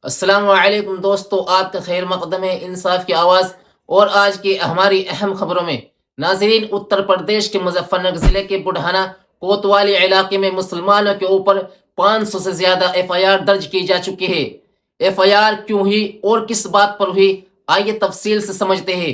अस्सलाम वालेकुम दोस्तों, आपका खैर मकदम है इंसाफ की आवाज़। और आज की हमारी अहम खबरों में नाजरीन, उत्तर प्रदेश के मुजफ्फरनगर ज़िले के बुढ़ाना कोतवाली इलाके में मुसलमानों के ऊपर 500 से ज़्यादा FIR दर्ज की जा चुकी है। FIR क्यों हुई और किस बात पर हुई, आइए तफसील से समझते हैं।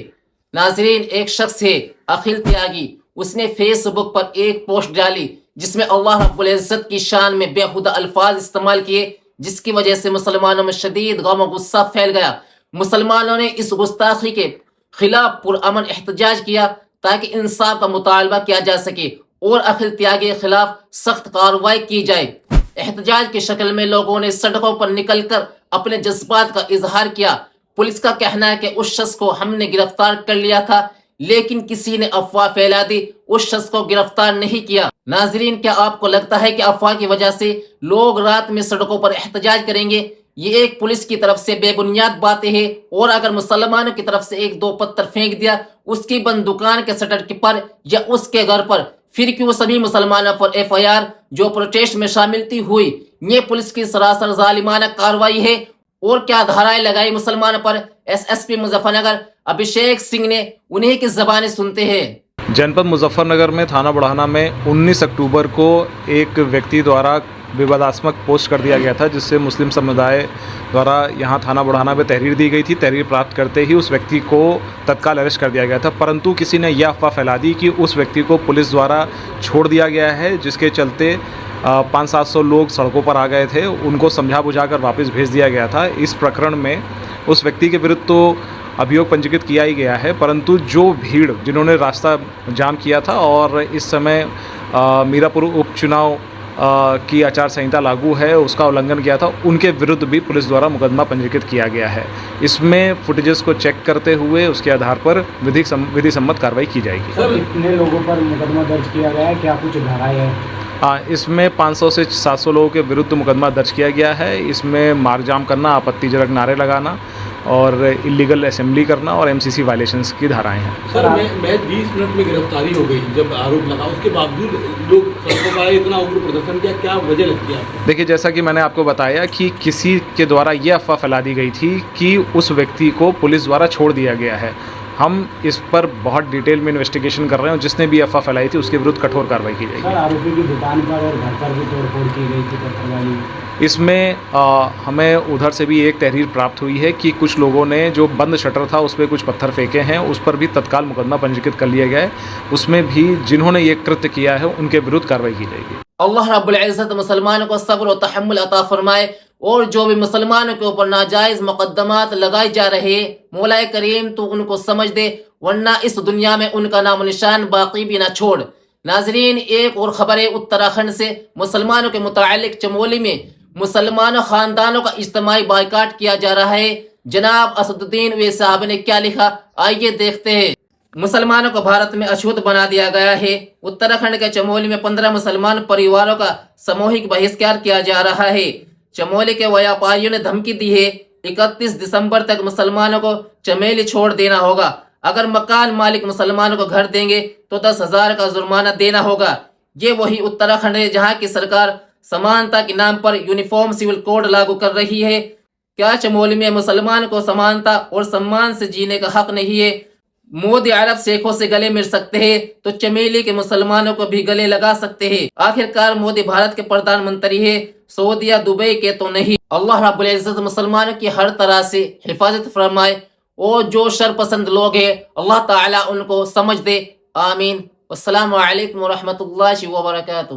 नाजरीन, एक शख्स है अखिल त्यागी, उसने फेसबुक पर एक पोस्ट डाली जिसमें अल्लाह रब्बुल इज़्ज़त की शान में बेहुदा अल्फाज इस्तेमाल किए, जिसकी वजह से मुसलमानों में शदीद गम और गुस्सा फैल गया। मुसलमानों ने इस गुस्ताखी के खिलाफ पुरअमन एहतजाज किया ताकि इंसाफ का मुतालबा किया जा सके और अखिल त्यागी के खिलाफ सख्त कार्रवाई की जाए। एहतजाज की शक्ल में लोगों ने सड़कों पर निकलकर अपने जज्बात का इजहार किया। पुलिस का कहना है कि उस शख्स को हमने गिरफ्तार कर लिया था, लेकिन किसी ने अफवाह फैला दी, उस शख्स को गिरफ्तार नहीं किया। नाजरीन, क्या आपको लगता है कि अफवाह की वजह से लोग रात में सड़कों पर एहतजाज करेंगे? ये एक पुलिस की तरफ से बेबुनियाद बातें हैं। और अगर मुसलमानों की तरफ से एक दो पत्थर फेंक दिया उसकी बंद दुकान के शटर पर या उसके घर पर, फिर क्यों सभी मुसलमानों पर FIR जो प्रोटेस्ट में शामिल थी हुई? ये पुलिस की सरासर जालिमाना कार्रवाई है। और क्या धाराएं लगाई मुसलमानों पर? SSP मुजफ्फरनगर अभिषेक सिंह ने, उन्हीं की जबानी सुनते हैं। जनपद मुजफ्फरनगर में थाना बुढ़ाना में 19 अक्टूबर को एक व्यक्ति द्वारा विवादास्पद पोस्ट कर दिया गया था, जिससे मुस्लिम समुदाय द्वारा यहाँ थाना बुढ़ाना में तहरीर दी गई थी। तहरीर प्राप्त करते ही उस व्यक्ति को तत्काल अरेस्ट कर दिया गया था, परंतु किसी ने यह अफवाह फैला दी कि उस व्यक्ति को पुलिस द्वारा छोड़ दिया गया है, जिसके चलते 500-700 लोग सड़कों पर आ गए थे। उनको समझा बुझा कर वापस भेज दिया गया था। इस प्रकरण में उस व्यक्ति के विरुद्ध तो अभियोग पंजीकृत किया ही गया है, परंतु जो भीड़ जिन्होंने रास्ता जाम किया था और इस समय मीरापुर उपचुनाव की आचार संहिता लागू है, उसका उल्लंघन किया था, उनके विरुद्ध भी पुलिस द्वारा मुकदमा पंजीकृत किया गया है। इसमें फुटेजेस को चेक करते हुए उसके आधार पर विधि सम्मत कार्रवाई की जाएगी। सर, कितने लोगों पर मुकदमा दर्ज किया गया है? क्या कुछ धाराएं हैं? इसमें 500 से 700 लोगों के विरुद्ध मुकदमा दर्ज किया गया है। इसमें मार्ग जाम करना, आपत्तिजनक नारे लगाना और इलीगल असेंबली करना और MCC वायलेशंस की धाराएं हैं। सर, मैं 20 मिनट में गिरफ्तारी हो गई जब आरोप लगा, उसके बावजूद लोग सड़कों पर आए, इतना उग्र प्रदर्शन किया, क्या वजह लगती है आपको? देखिए, जैसा कि मैंने आपको बताया कि किसी के द्वारा ये अफवाह फैला दी गई थी कि उस व्यक्ति को पुलिस द्वारा छोड़ दिया गया है। हम इस पर बहुत डिटेल में इन्वेस्टिगेशन कर रहे हैं और जिसने भी अफवाह फैलाई थी उसके विरुद्ध कठोर कार्रवाई की जाएगी। सर, आरोपी की दुकान पर और घर पर भी तोड़फोड़ की गई थी पत्थरबाजी। इसमें हमें उधर से भी एक तहरीर प्राप्त हुई है कि कुछ लोगों ने जो बंद शटर था उस पर कुछ पत्थर फेंके हैं, उस पर भी तत्काल मुकदमा पंजीकृत कर लिया गया है। उसमें भी जिन्होंने ये कृत्य किया है उनके विरुद्ध कार्रवाई की जाएगी। अल्लाह रब्बुल इज़्ज़त मुसलमानों को सब्र और तहम्मुल अता फरमाए। और जो भी मुसलमानों के ऊपर नाजायज मुकद्दमात लगाए जा रहे, मौला करीम तो उनको समझ दे, वरना इस दुनिया में उनका नाम निशान बाकी भी ना छोड़। नाजरीन, एक और खबर है उत्तराखंड से। मुसलमानों के मुतालिक चमोली में मुसलमानों खानदानों का इज्तिमाई बायकाट किया जा रहा है। जनाब असदुद्दीन वे साहब ने क्या लिखा, आइए देखते हैं। मुसलमानों को भारत में अछूत बना दिया गया है। उत्तराखंड के चमोली में 15 मुसलमान परिवारों का सामूहिक बहिष्कार किया जा रहा है। चमोली के व्यापारियों ने धमकी दी है 31 दिसंबर तक मुसलमानों को चमेली छोड़ देना होगा। अगर मकान मालिक मुसलमानों को घर देंगे तो 10,000 का जुर्माना देना होगा। ये वही उत्तराखंड है जहाँ की सरकार समानता के नाम पर यूनिफॉर्म सिविल कोड लागू कर रही है। क्या चमोली में मुसलमान को समानता और सम्मान से जीने का हक नहीं है? मोदी अरब शेखों से गले मिल सकते हैं तो चमेली के मुसलमानों को भी गले लगा सकते हैं। आखिरकार मोदी भारत के प्रधानमंत्री है, सऊदी या दुबई के तो नहीं। अल्लाह रब्बुल इज़्ज़त मुसलमानों की हर तरह से हिफाजत फरमाए और जो शरपसंद लोग हैं अल्लाह ताला उनको समझ दे। आमीन। अस्सलामु अलैकुम व रहमतुल्लाहि व बरकातुहू।